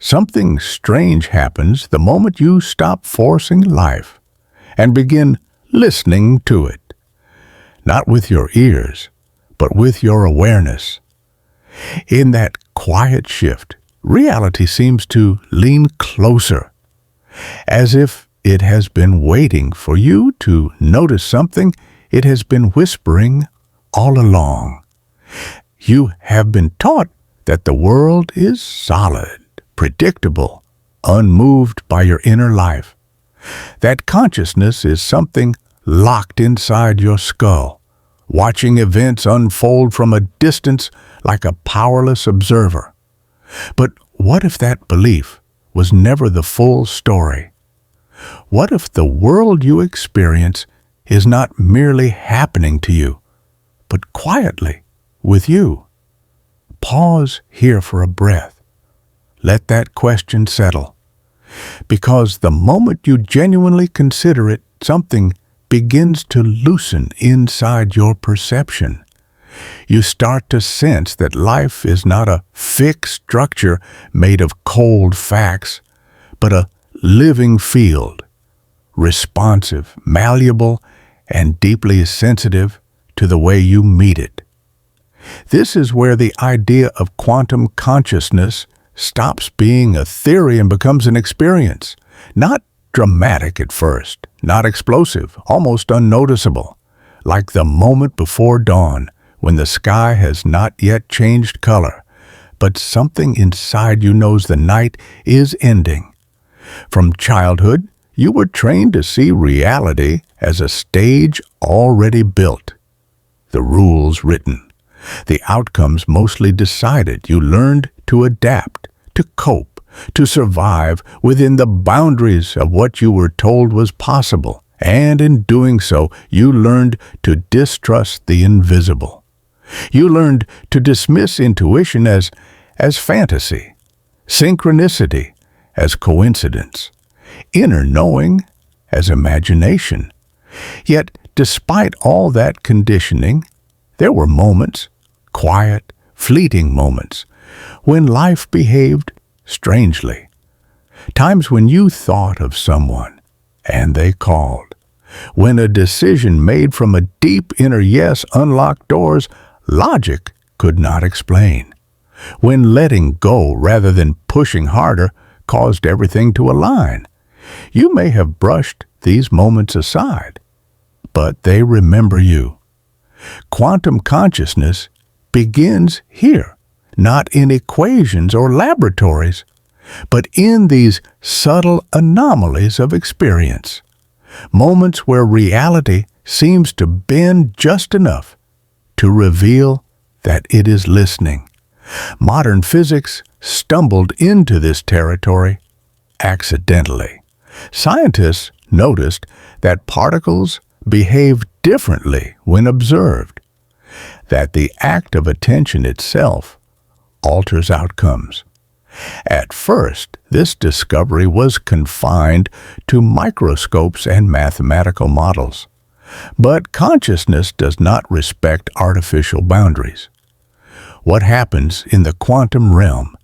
something strange happens the moment you stop forcing life and begin listening to it, not with your ears, but with your awareness. In that quiet shift, reality seems to lean closer, as if it has been waiting for you to notice something it has been whispering all along. You have been taught that the world is solid, predictable, unmoved by your inner life. That consciousness is something locked inside your skull, watching events unfold from a distance like a powerless observer. But what if that belief was never the full story? What if the world you experience is not merely happening to you, but quietly with you? Pause here for a breath. Let that question settle. Because the moment you genuinely consider it, something begins to loosen inside your perception. You start to sense that life is not a fixed structure made of cold facts, but a living field, responsive, malleable, and deeply sensitive to the way you meet it. This is where the idea of quantum consciousness stops being a theory and becomes an experience. Not dramatic at first, not explosive, almost unnoticeable, like the moment before dawn when the sky has not yet changed color, but something inside you knows the night is ending. From childhood, you were trained to see reality as a stage already built, the rules written, the outcomes mostly decided. You learned to adapt, to cope, to survive within the boundaries of what you were told was possible, and in doing so, you learned to distrust the invisible. You learned to dismiss intuition as fantasy, synchronicity as coincidence, inner knowing as imagination. Yet, despite all that conditioning, there were moments, quiet, fleeting moments, when life behaved strangely. Times when you thought of someone and they called. When a decision made from a deep inner yes unlocked doors logic could not explain. When letting go rather than pushing harder caused everything to align. You may have brushed these moments aside, but they remember you. Quantum consciousness begins here, not in equations or laboratories, but in these subtle anomalies of experience. Moments where reality seems to bend just enough to reveal that it is listening. Modern physics stumbled into this territory accidentally. Scientists noticed that particles behave differently when observed, that the act of attention itself alters outcomes. At first, this discovery was confined to microscopes and mathematical models. But consciousness does not respect artificial boundaries. What happens in the quantum realm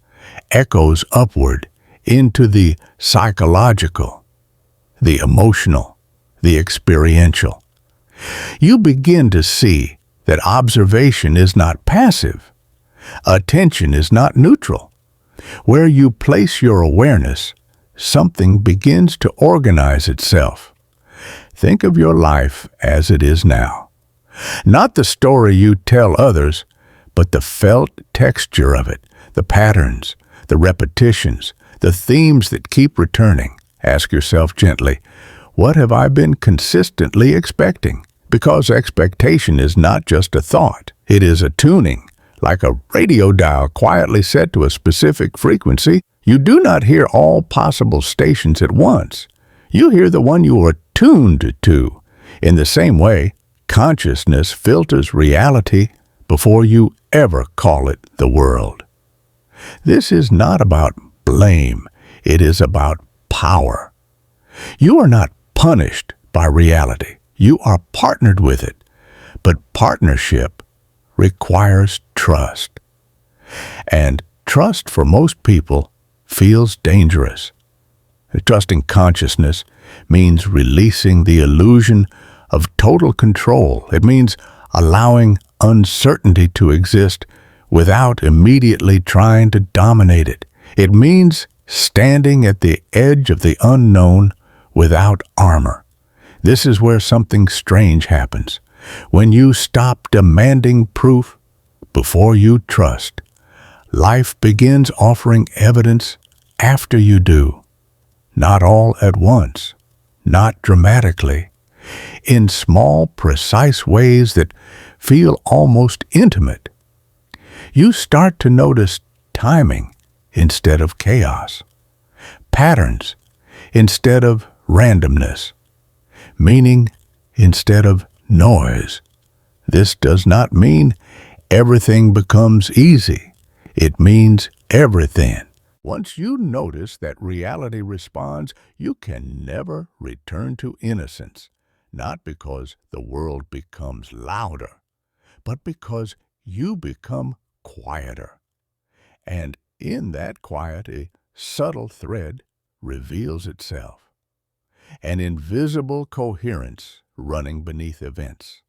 echoes upward into the psychological, the emotional, the experiential. You begin to see that observation is not passive. Attention is not neutral. Where you place your awareness, something begins to organize itself. Think of your life as it is now. Not the story you tell others, but the felt texture of it, the patterns, the repetitions, the themes that keep returning. Ask yourself gently, what have I been consistently expecting? Because expectation is not just a thought, it is a tuning. Like a radio dial quietly set to a specific frequency, you do not hear all possible stations at once. You hear the one you are tuned to. In the same way, consciousness filters reality before you ever call it the world. This is not about blame. It is about power. You are not punished by reality. You are partnered with it. But partnership requires trust. And trust for most people feels dangerous. Trusting consciousness means releasing the illusion of total control. It means allowing uncertainty to exist without immediately trying to dominate it. It means standing at the edge of the unknown without armor. This is where something strange happens. When you stop demanding proof before you trust, life begins offering evidence after you do. Not all at once, not dramatically, in small, precise ways that feel almost intimate. You start to notice timing instead of chaos, patterns instead of randomness, meaning instead of noise. This does not mean everything becomes easy. It means everything. Once you notice that reality responds, you can never return to innocence, not because the world becomes louder, but because you become quieter. And in that quiet, a subtle thread reveals itself, an invisible coherence running beneath events.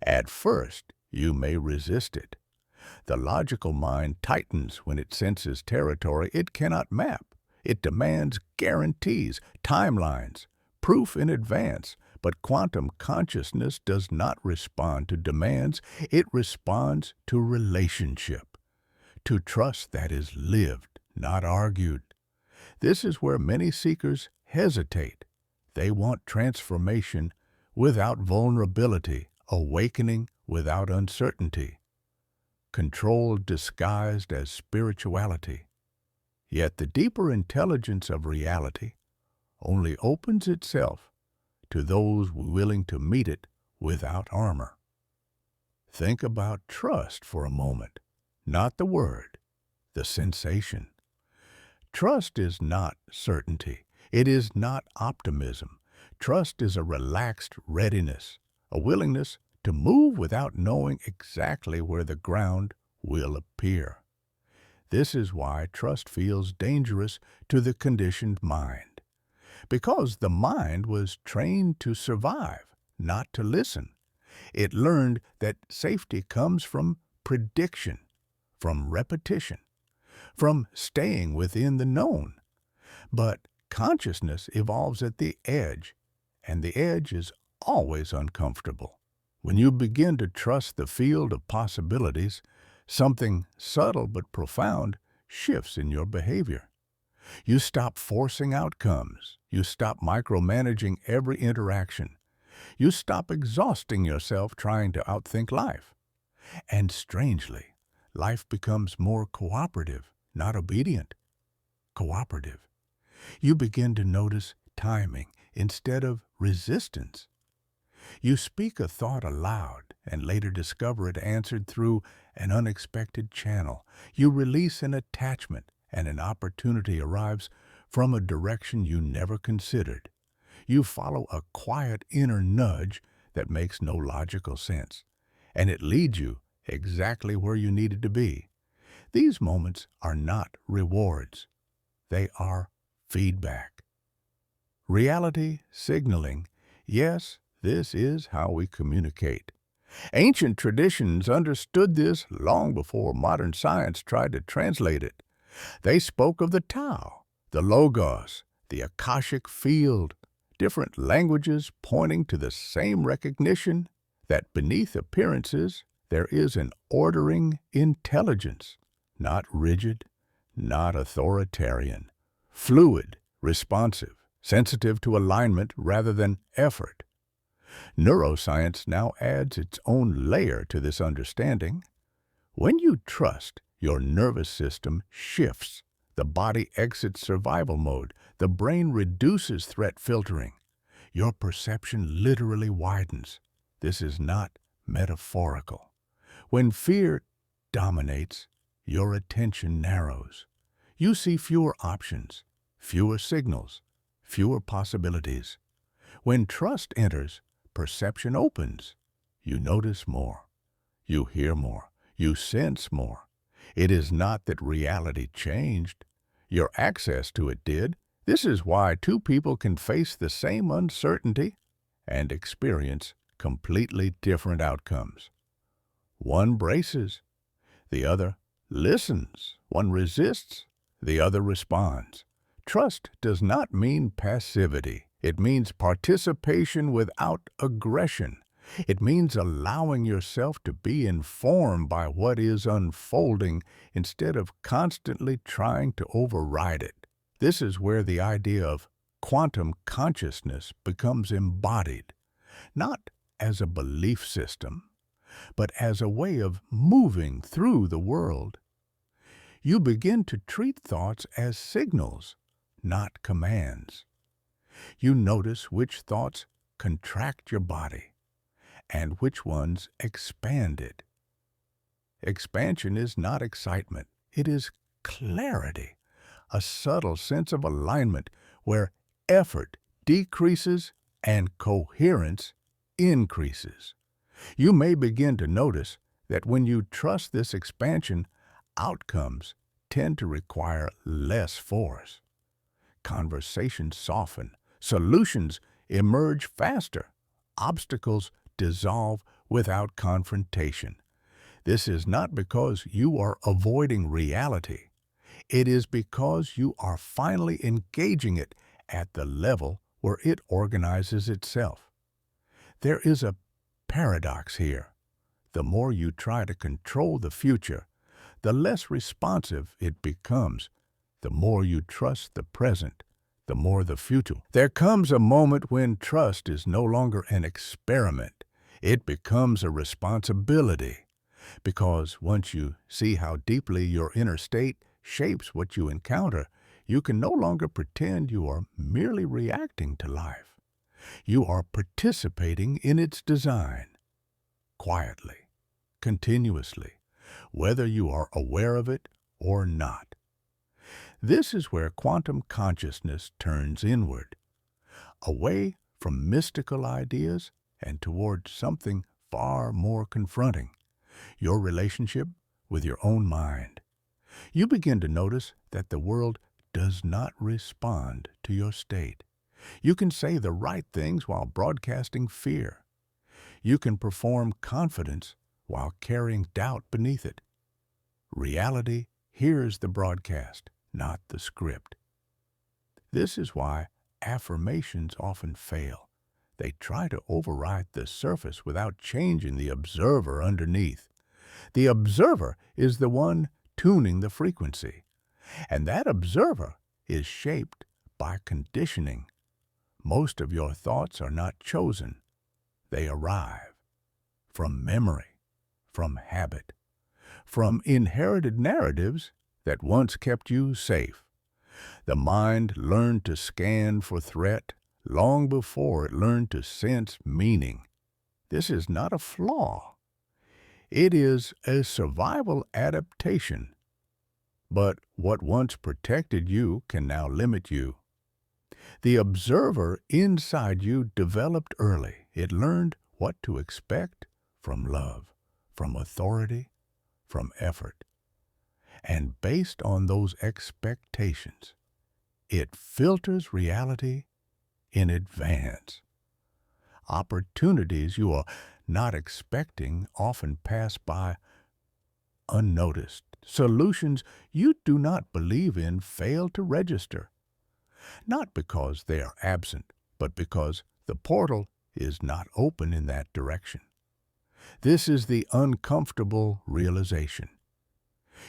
At first, you may resist it. The logical mind tightens when it senses territory it cannot map. It demands guarantees, timelines, proof in advance. But quantum consciousness does not respond to demands. It responds to relationship, to trust that is lived, not argued. This is where many seekers hesitate. They want transformation without vulnerability, awakening without uncertainty, control disguised as spirituality. Yet the deeper intelligence of reality only opens itself to those willing to meet it without armor. Think about trust for a moment, not the word, the sensation. Trust is not certainty. It is not optimism. Trust is a relaxed readiness, a willingness to move without knowing exactly where the ground will appear. This is why trust feels dangerous to the conditioned mind, because the mind was trained to survive, not to listen. It learned that safety comes from prediction, from repetition, from staying within the known. But consciousness evolves at the edge, and the edge is always uncomfortable. When you begin to trust the field of possibilities, something subtle but profound shifts in your behavior. You stop forcing outcomes. You stop micromanaging every interaction. You stop exhausting yourself trying to outthink life. And strangely, life becomes more cooperative, not obedient. Cooperative. You begin to notice timing instead of resistance. You speak a thought aloud and later discover it answered through an unexpected channel. You release an attachment and an opportunity arrives from a direction you never considered. You follow a quiet inner nudge that makes no logical sense, and it leads you exactly where you needed to be. These moments are not rewards. They are feedback. Reality signaling. Yes, this is how we communicate. Ancient traditions understood this long before modern science tried to translate it. They spoke of the Tao, the Logos, the Akashic field, different languages pointing to the same recognition that beneath appearances there is an ordering intelligence, not rigid, not authoritarian, fluid, responsive, sensitive to alignment rather than effort. Neuroscience now adds its own layer to this understanding. When you trust, your nervous system shifts. The body exits survival mode. The brain reduces threat filtering. Your perception literally widens. This is not metaphorical. When fear dominates, your attention narrows. You see fewer options, fewer signals, fewer possibilities. When trust enters, perception opens. You notice more. You hear more. You sense more. It is not that reality changed. Your access to it did. This is why two people can face the same uncertainty and experience completely different outcomes. One braces, the other listens. One resists, the other responds. Trust does not mean passivity. It means participation without aggression. It means allowing yourself to be informed by what is unfolding instead of constantly trying to override it. This is where the idea of quantum consciousness becomes embodied, not as a belief system, but as a way of moving through the world. You begin to treat thoughts as signals, not commands. You notice which thoughts contract your body and which ones expand it. Expansion is not excitement. It is clarity, a subtle sense of alignment where effort decreases and coherence increases. You may begin to notice that when you trust this expansion, outcomes tend to require less force. Conversations soften, solutions emerge faster, obstacles dissolve without confrontation. This is not because you are avoiding reality. It is because you are finally engaging it at the level where it organizes itself. There is a paradox here. The more you try to control the future, the less responsive it becomes. The more you trust the present, the more the future. There comes a moment when trust is no longer an experiment. It becomes a responsibility. Because once you see how deeply your inner state shapes what you encounter, you can no longer pretend you are merely reacting to life. You are participating in its design, quietly, continuously, whether you are aware of it or not. This is where quantum consciousness turns inward, away from mystical ideas and toward something far more confronting, your relationship with your own mind. You begin to notice that the world does not respond to your state. You can say the right things while broadcasting fear. You can perform confidence while carrying doubt beneath it. Reality hears the broadcast, not the script. This is why affirmations often fail. They try to override the surface without changing the observer underneath. The observer is the one tuning the frequency, and that observer is shaped by conditioning. Most of your thoughts are not chosen. They arrive from memory, from habit, from inherited narratives that once kept you safe. The mind learned to scan for threat long before it learned to sense meaning. This is not a flaw. It is a survival adaptation. But what once protected you can now limit you. The observer inside you developed early. It learned what to expect from love, from authority, from effort. And based on those expectations, it filters reality in advance. Opportunities you are not expecting often pass by unnoticed. Solutions you do not believe in fail to register, not because they are absent, but because the portal is not open in that direction. This is the uncomfortable realization.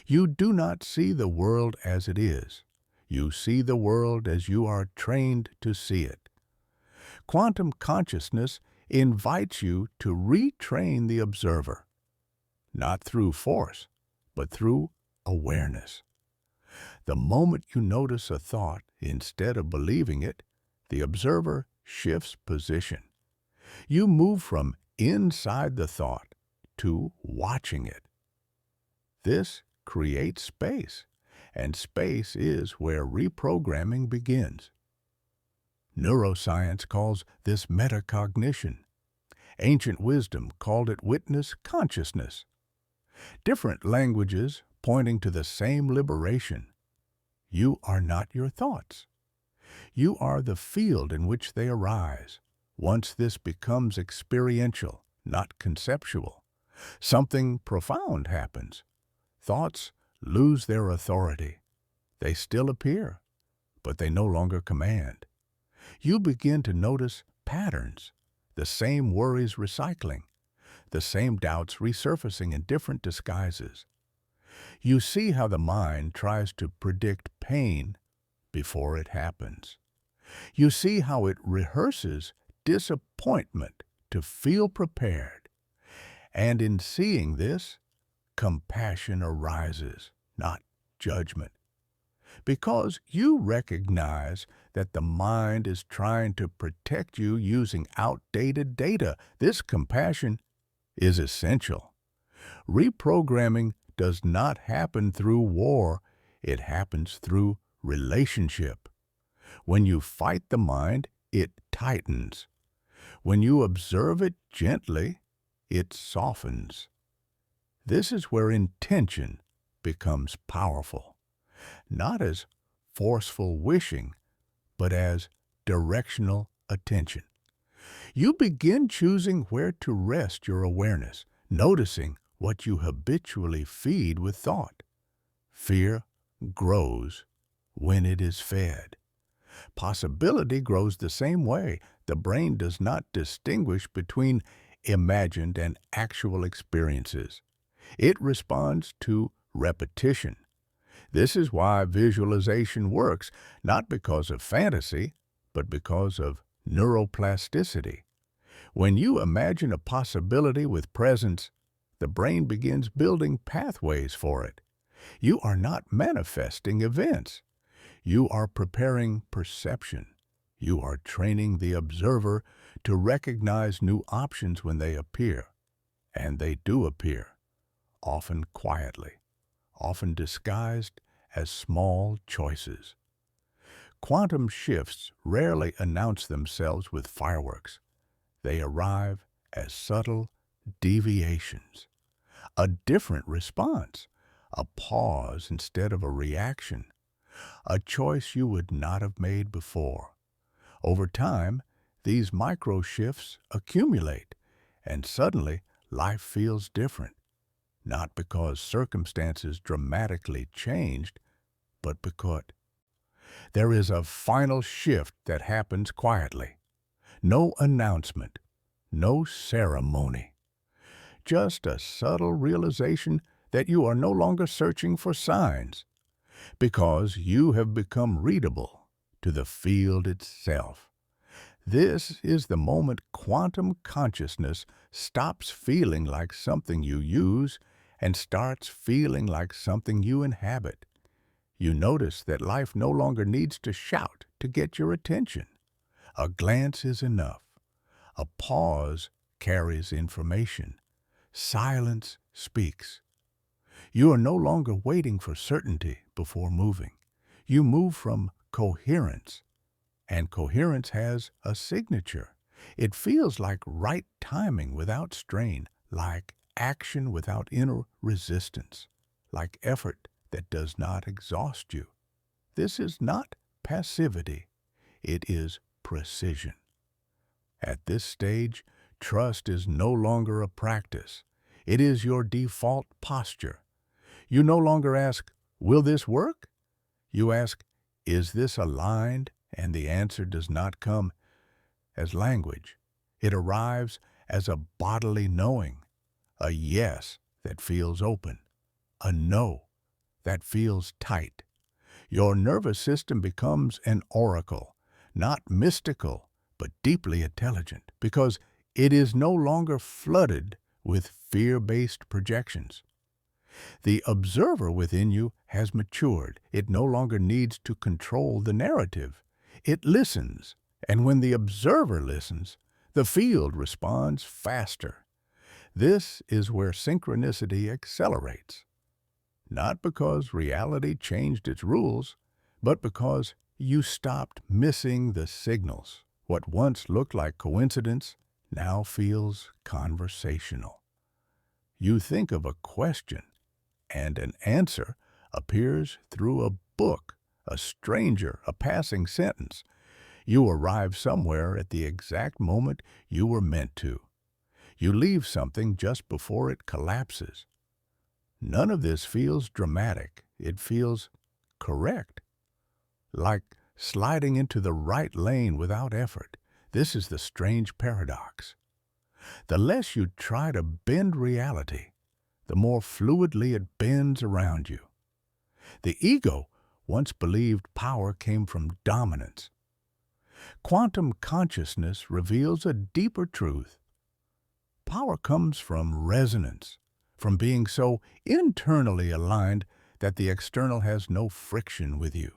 You do not see the world as it is. You see the world as you are trained to see it. Quantum consciousness invites you to retrain the observer, not through force, but through awareness. The moment you notice a thought, instead of believing it, the observer shifts position. You move from inside the thought to watching it. This creates space, and space is where reprogramming begins. Neuroscience calls this metacognition. Ancient wisdom called it witness consciousness. Different languages pointing to the same liberation. You are not your thoughts. You are the field in which they arise. Once this becomes experiential, not conceptual, something profound happens. Thoughts lose their authority. They still appear, but they no longer command. You begin to notice patterns, the same worries recycling, the same doubts resurfacing in different disguises. You see how the mind tries to predict pain before it happens. You see how it rehearses disappointment to feel prepared. And in seeing this, compassion arises, not judgment. Because you recognize that the mind is trying to protect you using outdated data, this compassion is essential. Reprogramming does not happen through war, it happens through relationship. When you fight the mind, it tightens. When you observe it gently, it softens. This is where intention becomes powerful, not as forceful wishing, but as directional attention. You begin choosing where to rest your awareness, noticing what you habitually feed with thought. Fear grows when it is fed. Possibility grows the same way. The brain does not distinguish between imagined and actual experiences. It responds to repetition. This is why visualization works, not because of fantasy, but because of neuroplasticity. When you imagine a possibility with presence, the brain begins building pathways for it. You are not manifesting events. You are preparing perception. You are training the observer to recognize new options when they appear. And they do appear, often quietly, often disguised as small choices. Quantum shifts rarely announce themselves with fireworks. They arrive as subtle deviations, a different response, a pause instead of a reaction, a choice you would not have made before. Over time, these micro shifts accumulate, and suddenly life feels different, not because circumstances dramatically changed, but because there is a final shift that happens quietly. No announcement, no ceremony, just a subtle realization that you are no longer searching for signs, because you have become readable to the field itself. This is the moment quantum consciousness stops feeling like something you use and starts feeling like something you inhabit. You notice that life no longer needs to shout to get your attention. A glance is enough. A pause carries information. Silence speaks. You are no longer waiting for certainty before moving. You move from coherence, and coherence has a signature. It feels like right timing without strain, like action without inner resistance, like effort that does not exhaust you. This is not passivity. It is precision. At this stage, trust is no longer a practice. It is your default posture. You no longer ask, will this work? You ask, is this aligned? And the answer does not come as language. It arrives as a bodily knowing, a yes that feels open, a no that feels tight. Your nervous system becomes an oracle, not mystical, but deeply intelligent, because it is no longer flooded with fear-based projections. The observer within you has matured. It no longer needs to control the narrative. It listens, and when the observer listens, the field responds faster. This is where synchronicity accelerates. Not because reality changed its rules, but because you stopped missing the signals. What once looked like coincidence now feels conversational. You think of a question, and an answer appears through a book, a stranger, a passing sentence. You arrive somewhere at the exact moment you were meant to. You leave something just before it collapses. None of this feels dramatic. It feels correct, like sliding into the right lane without effort. This is the strange paradox. The less you try to bend reality, the more fluidly it bends around you. The ego once believed power came from dominance. Quantum consciousness reveals a deeper truth. Power comes from resonance, from being so internally aligned that the external has no friction with you.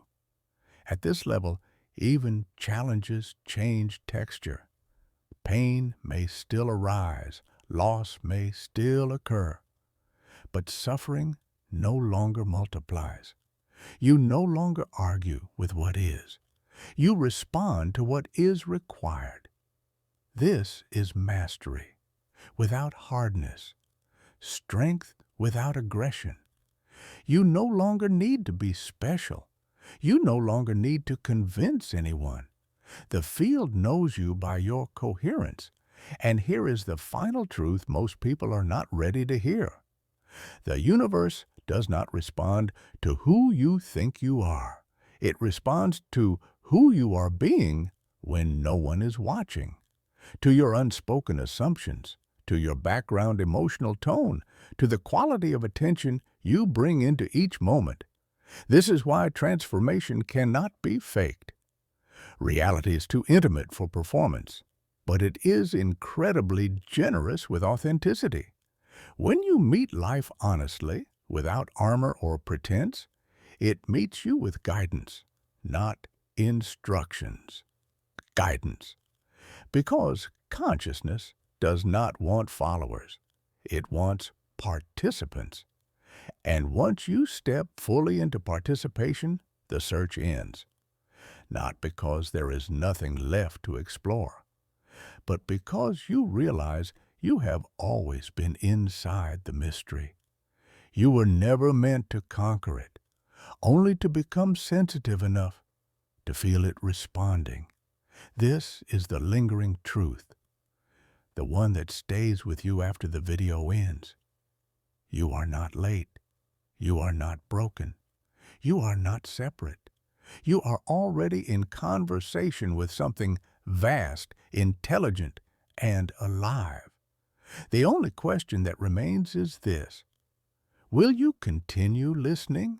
At this level, even challenges change texture. Pain may still arise, loss may still occur, but suffering no longer multiplies. You no longer argue with what is. You respond to what is required. This is mastery, without hardness, strength without aggression. You no longer need to be special. You no longer need to convince anyone. The field knows you by your coherence. And here is the final truth most people are not ready to hear. The universe does not respond to who you think you are. It responds to who you are being when no one is watching, to your unspoken assumptions, to your background emotional tone, to the quality of attention you bring into each moment. This is why transformation cannot be faked. Reality is too intimate for performance, but it is incredibly generous with authenticity. When you meet life honestly, without armor or pretense, it meets you with guidance, not instructions. Guidance. Because consciousness does not want followers. It wants participants. And once you step fully into participation, the search ends. Not because there is nothing left to explore, but because you realize you have always been inside the mystery. You were never meant to conquer it, only to become sensitive enough to feel it responding. This is the lingering truth, the one that stays with you after the video ends. You are not late. You are not broken. You are not separate. You are already in conversation with something vast, intelligent, and alive. The only question that remains is this: will you continue listening